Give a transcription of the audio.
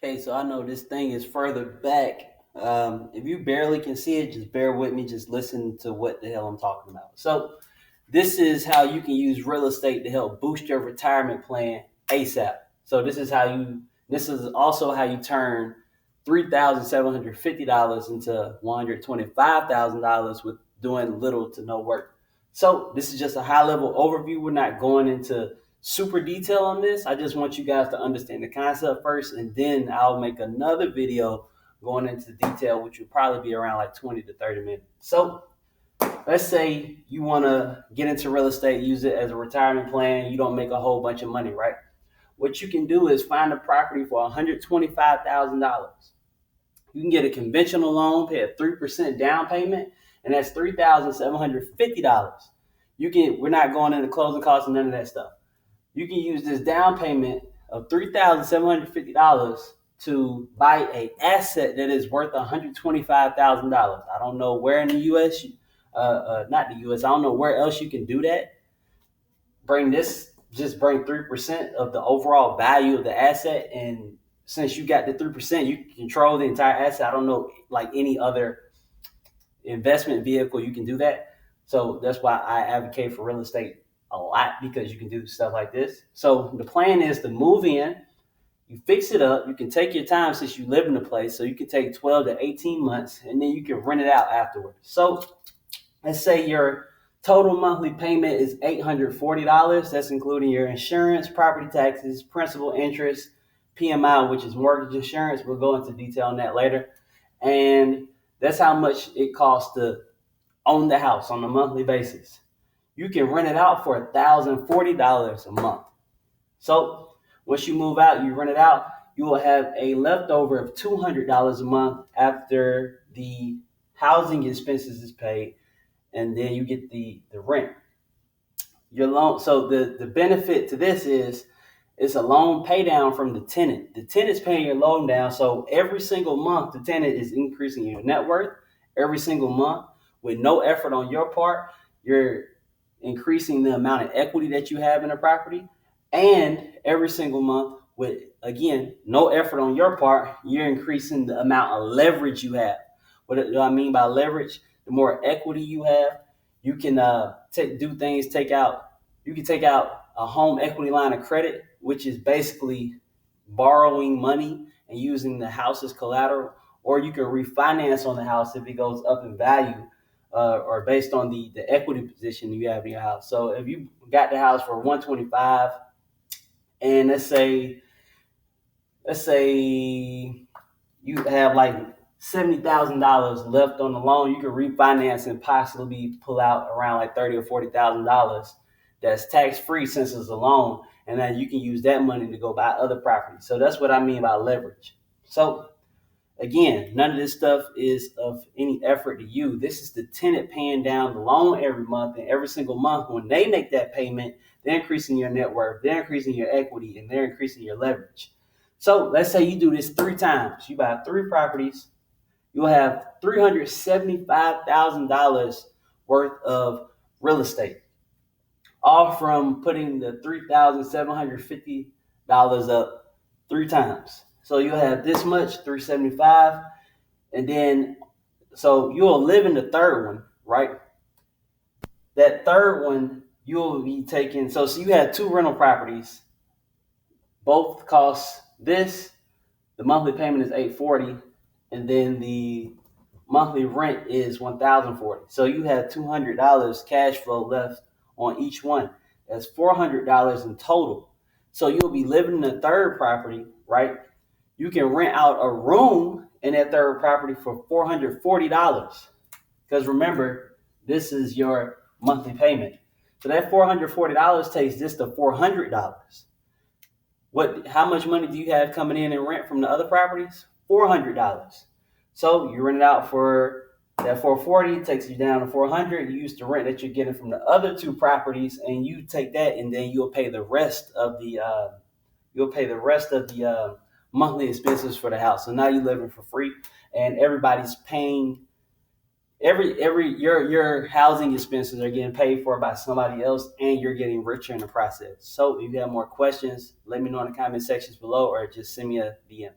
Okay, so I know this thing is further back. If you barely can see it, just bear with me. Just listen to what the hell I'm talking about. So, this is how you can use real estate to help boost your retirement plan ASAP. So, this is also how you turn $3,750 into $125,000 with doing little to no work. So, this is just a high level overview. We're not going into super detail on this. I just want you guys to understand the concept first, and then I'll make another video going into detail, which will probably be around like 20 to 30 minutes. So let's say you want to get into real estate, use it as a retirement plan. You don't make a whole bunch of money, right? What you can do is find a property for $125,000. You can get a conventional loan, pay a 3% down payment, and that's $3,750. We're not going into closing costs and none of that stuff. You can use this down payment of $3,750 to buy an asset that is worth $125,000. I don't know where in the U.S. Not the U.S. I don't know where else you can do that. Bring 3% of the overall value of the asset, and since you got the 3%, you control the entire asset. I don't know like any other investment vehicle you can do that. So that's why I advocate for real estate a lot, because you can do stuff like this. So the plan is to move in, you fix it up, you can take your time since you live in the place, so you can take 12 to 18 months, and then you can rent it out afterwards. So let's say your total monthly payment is $840. That's including your insurance, property taxes, principal, interest, PMI, which is mortgage insurance. We'll go into detail on that later. And that's how much it costs to own the house on a monthly basis. You can rent it out for $1,040 a month. So once you move out, you rent it out, you will have a leftover of $200 a month after the housing expenses is paid, and then you get the rent. Your loan. So the benefit to this is it's a loan pay down from the tenant. The tenant's paying your loan down. So every single month, the tenant is increasing your net worth every single month with no effort on your part. You're increasing the amount of equity that you have in the property. And every single month, with again, no effort on your part, you're increasing the amount of leverage you have. What do I mean by leverage? The more equity you have, you can do things. You can take out a home equity line of credit, which is basically borrowing money and using the house as collateral, or you can refinance on the house if it goes up in value, or based on the equity position you have in your house. So if you got the house for 125, and let's say you have like $70,000 left on the loan, you can refinance and possibly pull out around like $30,000 or $40,000 that's tax free since it's a loan, and then you can use that money to go buy other properties. So that's what I mean by leverage. So again, none of this stuff is of any effort to you. This is the tenant paying down the loan every month, and every single month when they make that payment, they're increasing your net worth, they're increasing your equity, and they're increasing your leverage. So let's say you do this 3 times. You buy 3 properties, you'll have $375,000 worth of real estate, all from putting the $3,750 up 3 times. So you'll have this much, 375, and then so you'll live in the third one, right? That third one you'll be taking. So you have 2 rental properties, both cost this. The monthly payment is $840, and then the monthly rent is $1,040. So you have $200 cash flow left on each one. That's $400 in total. So you'll be living in the third property, right? You can rent out a room in that third property for $440. Because remember, this is your monthly payment. So that $440 takes this to $400. How much money do you have coming in rent from the other properties? $400. So you rent it out for that $440, takes you down to $400. You use the rent that you're getting from the other 2 properties, and you take that, and then you'll pay the rest of the monthly expenses for the house. So now you're living for free, and everybody's paying your housing expenses are getting paid for by somebody else, and you're getting richer in the process. So if you have more questions, let me know in the comment sections below, or just send me a DM.